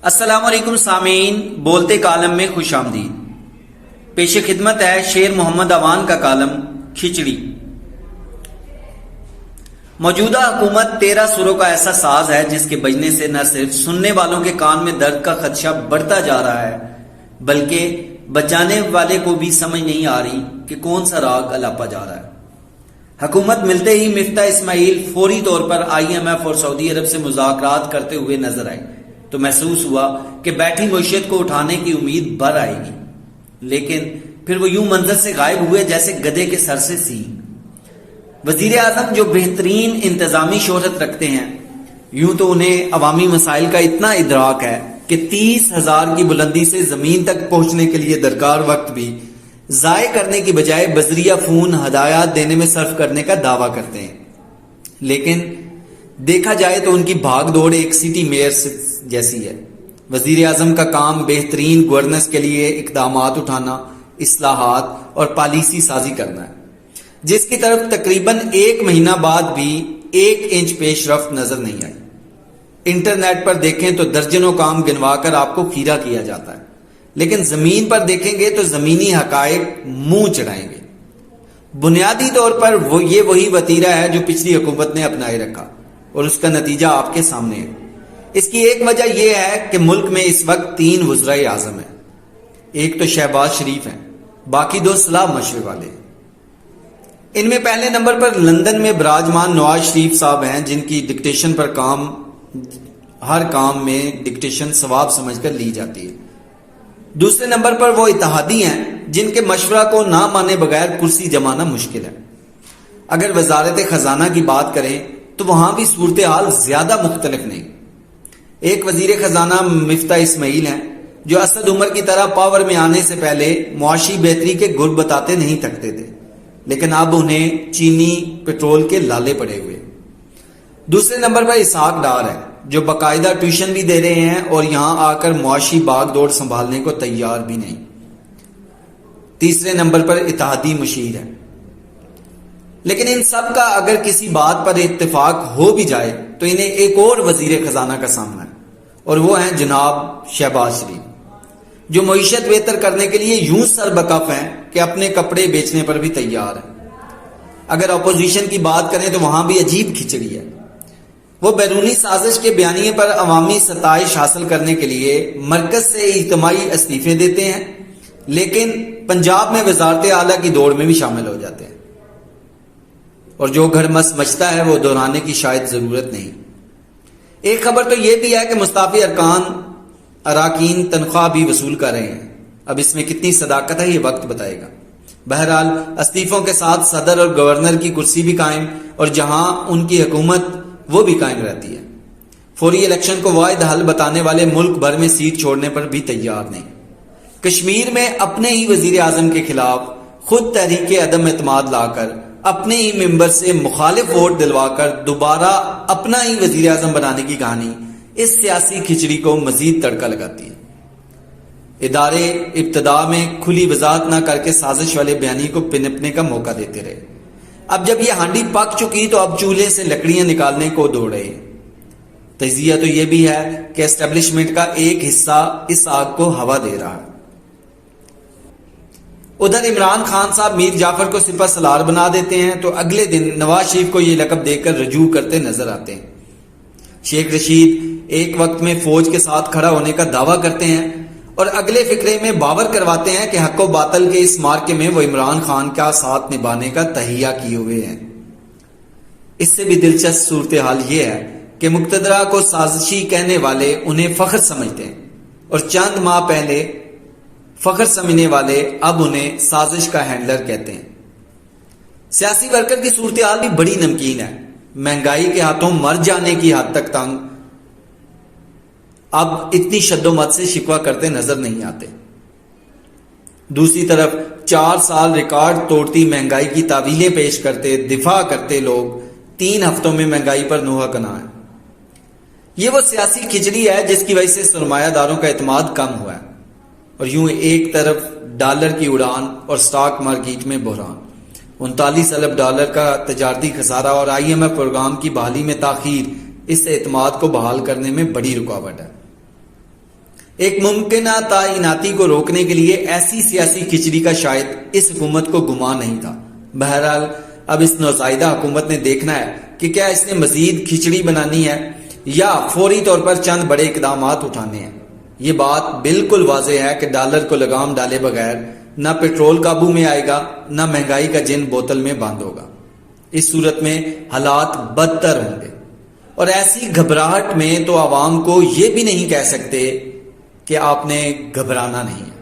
السلام علیکم سامعین، بولتے کالم میں خوش آمدید۔ پیش خدمت ہے شیر محمد اوان کا کالم کھچڑی۔ موجودہ حکومت 13 سروں کا ایسا ساز ہے جس کے بجنے سے نہ صرف سننے والوں کے کان میں درد کا خدشہ بڑھتا جا رہا ہے بلکہ بجانے والے کو بھی سمجھ نہیں آ رہی کہ کون سا راگ الاپا جا رہا ہے۔ حکومت ملتے ہی مفتاح اسماعیل فوری طور پر IMF اور سعودی عرب سے مذاکرات کرتے ہوئے نظر آئے تو محسوس ہوا کہ بیٹھی معیشت کو اٹھانے کی امید بڑھ آئے گی، لیکن پھر وہ یوں منظر سے غائب ہوئے جیسے گدھے کے سر سے سینگ۔ وزیر اعظم جو بہترین انتظامی شہرت رکھتے ہیں، یوں تو انہیں عوامی مسائل کا اتنا ادراک ہے کہ 30,000 کی بلندی سے زمین تک پہنچنے کے لیے درکار وقت بھی ضائع کرنے کی بجائے بذریعہ فون ہدایات دینے میں صرف کرنے کا دعویٰ کرتے ہیں، لیکن دیکھا جائے تو ان کی بھاگ دوڑ ایک سٹی میئر جیسی ہے۔ وزیر اعظم کا کام بہترین گورننس کے لیے اقدامات اٹھانا، اصلاحات اور پالیسی سازی کرنا ہے، جس کی طرف تقریباً 1 مہینہ بعد بھی 1 انچ پیش رفت نظر نہیں آئی۔ انٹرنیٹ پر دیکھیں تو درجنوں کام گنوا کر آپ کو خیرہ کیا جاتا ہے، لیکن زمین پر دیکھیں گے تو زمینی حقائق منہ چڑھائیں گے۔ بنیادی طور پر یہ وہی وتیرہ ہے جو پچھلی حکومت نے اپنائے رکھا اور اس کا نتیجہ آپ کے سامنے ہے۔ اس کی ایک وجہ یہ ہے کہ ملک میں اس وقت 3 وزرائے اعظم ہیں۔ ایک تو شہباز شریف ہیں، باقی 2 صلاح مشورے والے ہیں۔ ان میں پہلے نمبر پر لندن میں براجمان نواز شریف صاحب ہیں، جن کی ڈکٹیشن پر ہر کام میں ڈکٹیشن ثواب سمجھ کر لی جاتی ہے۔ دوسرے نمبر پر وہ اتحادی ہیں جن کے مشورہ کو نہ مانے بغیر کرسی جمانا مشکل ہے۔ اگر وزارت خزانہ کی بات کریں تو وہاں بھی صورتحال زیادہ مختلف نہیں۔ ایک وزیر خزانہ مفتاح اسماعیل ہیں جو اسد عمر کی طرح پاور میں آنے سے پہلے معاشی بہتری کے گر بتاتے نہیں تھکتے تھے، لیکن اب انہیں چینی پیٹرول کے لالے پڑے ہوئے۔ دوسرے نمبر پر اسحاق ڈار ہے جو باقاعدہ ٹیوشن بھی دے رہے ہیں اور یہاں آ کر معاشی باغ دوڑ سنبھالنے کو تیار بھی نہیں۔ تیسرے نمبر پر اتحادی مشیر ہے۔ لیکن ان سب کا اگر کسی بات پر اتفاق ہو بھی جائے تو انہیں ایک اور وزیر خزانہ کا سامنا ہے، اور وہ ہیں جناب شہباز شریف، جو معیشت بہتر کرنے کے لیے یوں سر بکف ہیں کہ اپنے کپڑے بیچنے پر بھی تیار ہیں۔ اگر اپوزیشن کی بات کریں تو وہاں بھی عجیب کھچڑی ہے۔ وہ بیرونی سازش کے بیانیے پر عوامی ستائش حاصل کرنے کے لیے مرکز سے اجتماعی استعفے دیتے ہیں، لیکن پنجاب میں وزارت اعلیٰ کی دوڑ میں بھی شامل ہو جاتے ہیں، اور جو گھر مس مچتا ہے وہ دہرانے کی شاید ضرورت نہیں۔ ایک خبر تو یہ بھی ہے کہ مستعفی اراکین تنخواہ بھی وصول کر رہے ہیں۔ اب اس میں کتنی صداقت ہے یہ وقت بتائے گا۔ بہرحال استعفوں کے ساتھ صدر اور گورنر کی کرسی بھی قائم، اور جہاں ان کی حکومت وہ بھی قائم رہتی ہے۔ فوری الیکشن کو واحد حل بتانے والے ملک بھر میں سیٹ چھوڑنے پر بھی تیار نہیں۔ کشمیر میں اپنے ہی وزیر اعظم کے خلاف خود تحریک عدم اعتماد لا کر اپنے ہی ممبر سے مخالف ووٹ دلوا کر دوبارہ اپنا ہی وزیر اعظم بنانے کی کہانی اس سیاسی کھچڑی کو مزید تڑکا لگاتی ہے۔ ادارے ابتدا میں کھلی وضاحت نہ کر کے سازش والے بیانی کو پنپنے کا موقع دیتے رہے۔ اب جب یہ ہانڈی پک چکی تو اب چولہے سے لکڑیاں نکالنے کو دوڑے۔ تجزیہ تو یہ بھی ہے کہ اسٹیبلشمنٹ کا ایک حصہ اس آگ کو ہوا دے رہا ہے۔ ادھر عمران خان صاحب میر جعفر کو سپہ سالار بنا دیتے ہیں تو اگلے دن نواز شریف کو یہ لقب دے کر رجوع کرتے نظر آتے ہیں۔ شیخ رشید ایک وقت میں فوج کے ساتھ کھڑا ہونے کا دعویٰ کرتے ہیں اور اگلے فقرے میں باور کرواتے ہیں کہ حق و باطل کے اس مارکے میں وہ عمران خان کا ساتھ نبھانے کا تہیہ کیے ہوئے ہیں۔ اس سے بھی دلچسپ صورتحال یہ ہے کہ مقتدرہ کو سازشی کہنے والے انہیں فخر سمجھتے ہیں، اور چند ماہ پہلے فخر سمجھنے والے اب انہیں سازش کا ہینڈلر کہتے ہیں۔ سیاسی ورکر کی صورتحال بھی بڑی نمکین ہے۔ مہنگائی کے ہاتھوں مر جانے کی حد تک تنگ اب اتنی شد و مت سے شکوہ کرتے نظر نہیں آتے۔ دوسری طرف 4 سال ریکارڈ توڑتی مہنگائی کی تعویلیں پیش کرتے دفاع کرتے لوگ 3 ہفتوں میں مہنگائی پر نوحہ کنا ہے۔ یہ وہ سیاسی کھچڑی ہے جس کی وجہ سے سرمایہ داروں کا اعتماد کم ہوا ہے، اور یوں ایک طرف ڈالر کی اڑان اور سٹاک مارکیٹ میں بحران، 39 ارب ڈالر کا تجارتی خسارہ اور IMF پروگرام کی بحالی میں تاخیر اس اعتماد کو بحال کرنے میں بڑی رکاوٹ ہے۔ ایک ممکنہ تعیناتی کو روکنے کے لیے ایسی سیاسی کھچڑی کا شاید اس حکومت کو گمان نہیں تھا۔ بہرحال اب اس نوزائیدہ حکومت نے دیکھنا ہے کہ کیا اس نے مزید کھچڑی بنانی ہے یا فوری طور پر چند بڑے اقدامات اٹھانے ہیں۔ یہ بات بالکل واضح ہے کہ ڈالر کو لگام ڈالے بغیر نہ پیٹرول قابو میں آئے گا، نہ مہنگائی کا جن بوتل میں بند ہوگا۔ اس صورت میں حالات بدتر ہوں گے، اور ایسی گھبراہٹ میں تو عوام کو یہ بھی نہیں کہہ سکتے کہ آپ نے گھبرانا نہیں ہے۔